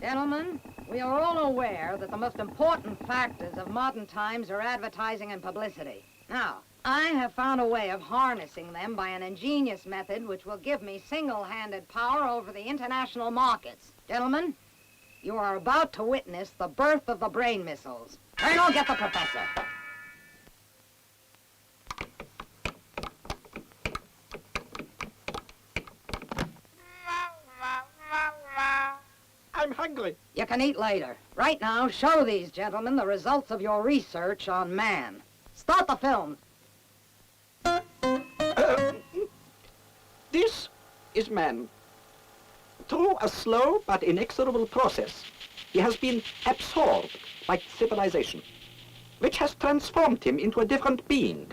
Gentlemen, we are all aware that the most important factors of modern times are advertising and publicity. Now, I have found a way of harnessing them by an ingenious method which will give me single-handed power over the international markets. Gentlemen, you are about to witness the birth of the brain missiles. Colonel, get the professor. I'm hungry. You can eat later. Right now, show these gentlemen the results of your research on man. Start the film. This is man. Through a slow but inexorable process, he has been absorbed by civilization, which has transformed him into a different being.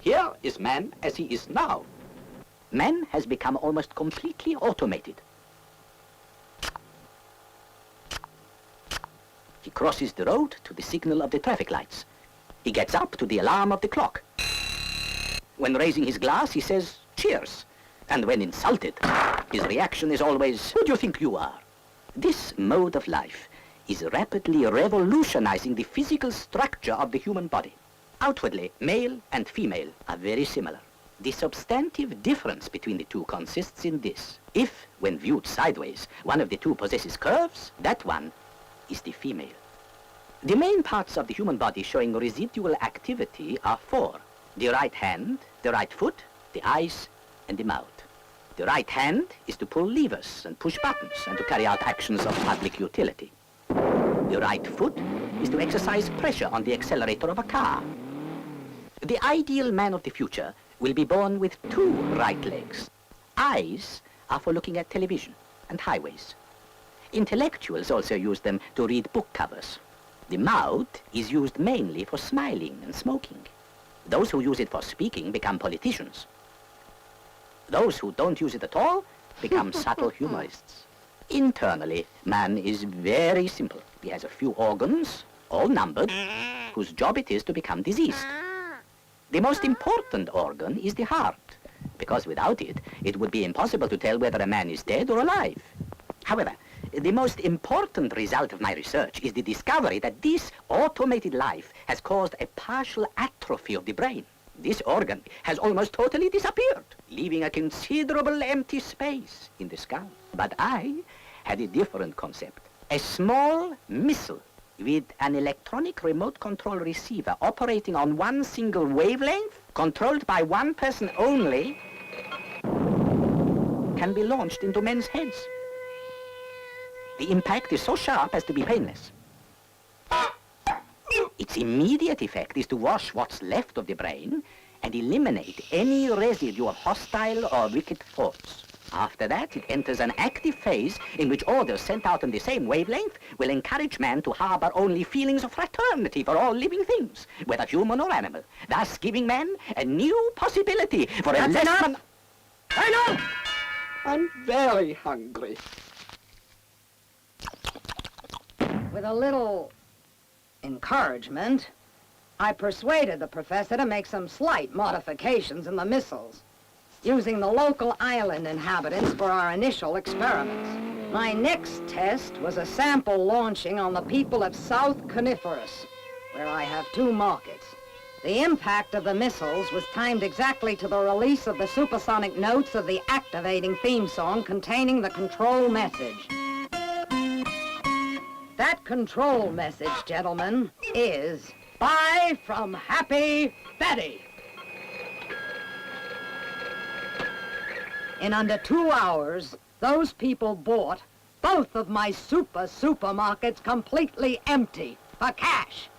Here is man as he is now. Man has become almost completely automated. He crosses the road to the signal of the traffic lights. He gets up to the alarm of the clock. When raising his glass, he says, "Cheers." And when insulted, his reaction is always, "Who do you think you are?" This mode of life is rapidly revolutionizing the physical structure of the human body. Outwardly, male and female are very similar. The substantive difference between the two consists in this. If, when viewed sideways, one of the two possesses curves, that one is the female. The main parts of the human body showing residual activity are four: the right hand, the right foot, the eyes, and the mouth. The right hand is to pull levers and push buttons and to carry out actions of public utility. The right foot is to exercise pressure on the accelerator of a car. The ideal man of the future will be born with two right legs. Eyes are for looking at television and highways. Intellectuals also use them to read book covers. The mouth is used mainly for smiling and smoking. Those who use it for speaking become politicians. Those who don't use it at all become subtle humorists. Internally, man is very simple. He has a few organs, all numbered, whose job it is to become diseased. The most important organ is the heart, because without it, it would be impossible to tell whether a man is dead or alive. However, the most important result of my research is the discovery that this automated life has caused a partial atrophy of the brain. This organ has almost totally disappeared, leaving a considerable empty space in the skull. But I had a different concept. A small missile with an electronic remote control receiver operating on one single wavelength, controlled by one person only, can be launched into men's heads. The impact is so sharp as to be painless. Its immediate effect is to wash what's left of the brain and eliminate any residue of hostile or wicked thoughts. After that, it enters an active phase in which orders sent out on the same wavelength will encourage man to harbor only feelings of fraternity for all living things, whether human or animal, thus giving man a new possibility for a less... I know! I'm very hungry. With a little encouragement, I persuaded the professor to make some slight modifications in the missiles, using the local island inhabitants for our initial experiments. My next test was a sample launching on the people of South Coniferous, where I have two markets. The impact of the missiles was timed exactly to the release of the supersonic notes of the activating theme song containing the control message. That control message, gentlemen, is "Bye from Happy Betty." In under 2 hours, those people bought both of my supermarkets completely empty for cash.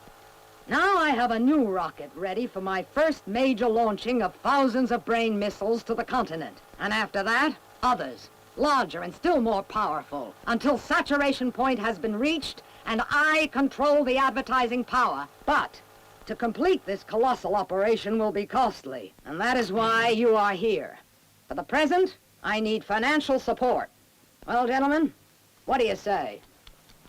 Now I have a new rocket ready for my first major launching of thousands of brain missiles to the continent. And after that, others, larger and still more powerful, until saturation point has been reached and I control the advertising power. But to complete this colossal operation will be costly, and that is why you are here. For the present, I need financial support. Well, gentlemen, what do you say?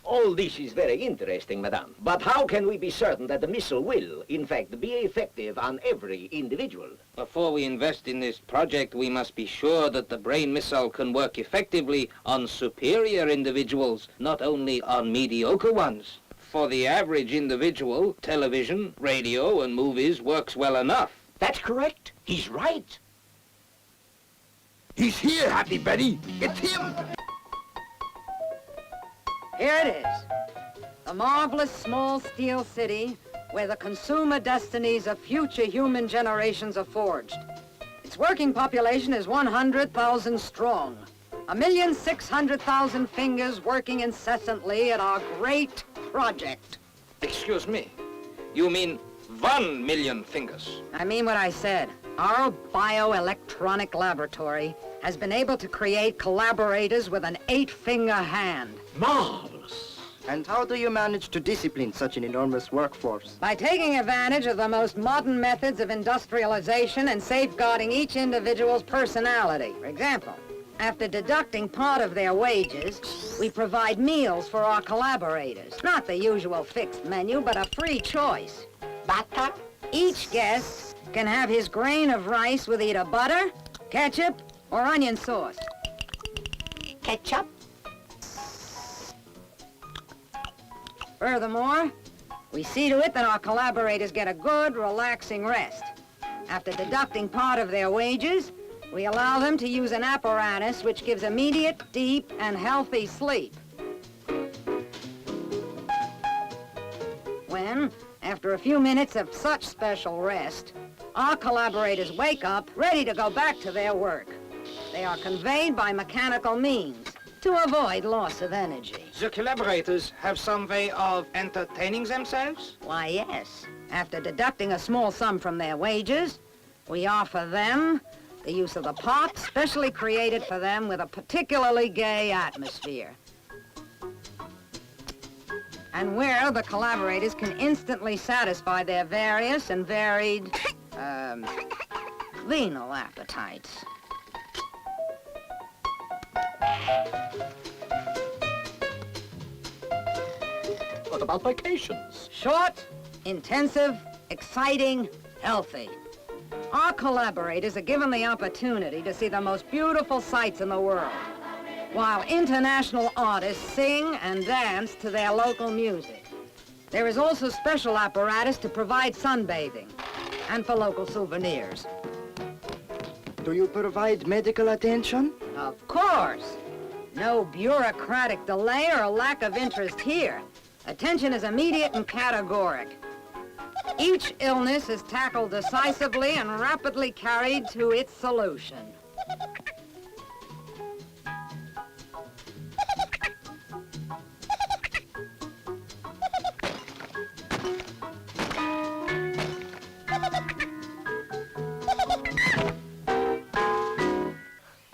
All this is very interesting, madame. But how can we be certain that the missile will, in fact, be effective on every individual? Before we invest in this project, we must be sure that the brain missile can work effectively on superior individuals, not only on mediocre ones. For the average individual, television, radio, and movies works well enough. That's correct. He's right. He's here, Happy Betty. It's him. Here it is. The marvelous small steel city where the consumer destinies of future human generations are forged. Its working population is 100,000 strong. 1,600,000 fingers working incessantly at our great project. Excuse me. You mean 1 million fingers? I mean what I said. Our bioelectronic laboratory has been able to create collaborators with an 8-finger hand. Marvelous. And how do you manage to discipline such an enormous workforce? By taking advantage of the most modern methods of industrialization and safeguarding each individual's personality. For example, after deducting part of their wages, we provide meals for our collaborators. Not the usual fixed menu, but a free choice. Butter? Each guest can have his grain of rice with either butter, ketchup, or onion sauce. Ketchup? Furthermore, we see to it that our collaborators get a good, relaxing rest. After deducting part of their wages, we allow them to use an apparatus which gives immediate, deep, and healthy sleep. When, after a few minutes of such special rest, our collaborators wake up ready to go back to their work. They are conveyed by mechanical means to avoid loss of energy. The collaborators have some way of entertaining themselves? Why, yes. After deducting a small sum from their wages, we offer them the use of the pot specially created for them with a particularly gay atmosphere. And where the collaborators can instantly satisfy their various and varied, venal appetites. What about vacations? Short, intensive, exciting, healthy. Our collaborators are given the opportunity to see the most beautiful sights in the world, while international artists sing and dance to their local music. There is also special apparatus to provide sunbathing and for local souvenirs. Do you provide medical attention? Of course. No bureaucratic delay or lack of interest here. Attention is immediate and categoric. Each illness is tackled decisively and rapidly carried to its solution.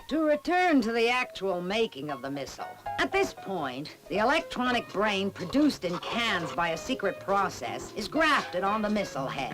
To return to the actual making of the missile. At this point, the electronic brain produced in cans by a secret process is grafted on the missile head.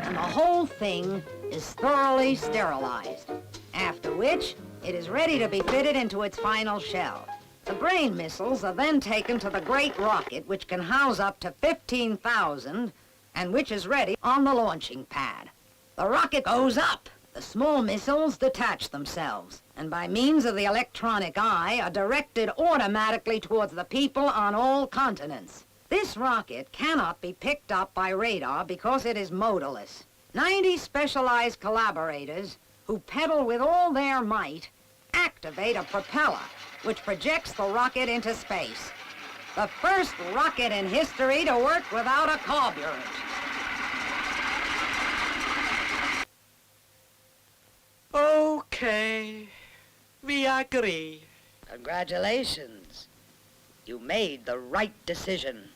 And the whole thing is thoroughly sterilized. After which, it is ready to be fitted into its final shell. The brain missiles are then taken to the great rocket, which can house up to 15,000, and which is ready on the launching pad. The rocket goes up. The small missiles detach themselves, and by means of the electronic eye are directed automatically towards the people on all continents. This rocket cannot be picked up by radar because it is motorless. 90 specialized collaborators who pedal with all their might activate a propeller which projects the rocket into space. The first rocket in history to work without a carburant. Okay, we agree. Congratulations. You made the right decision.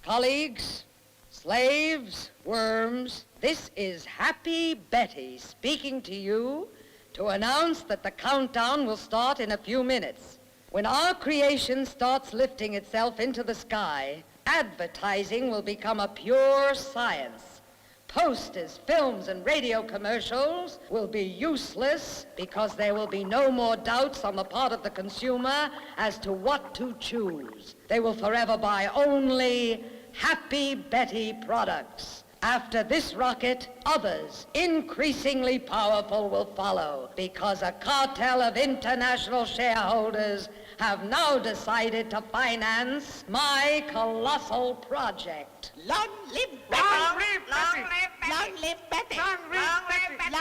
Colleagues, slaves, worms, this is Happy Betty speaking to you to announce that the countdown will start in a few minutes. When our creation starts lifting itself into the sky, advertising will become a pure science. Posters, films, and radio commercials will be useless because there will be no more doubts on the part of the consumer as to what to choose. They will forever buy only Happy Betty products. After this rocket, others, increasingly powerful, will follow because a cartel of international shareholders have now decided to finance my colossal project. Long live Betty! Long live Betty! Long live Betty! Long live Betty!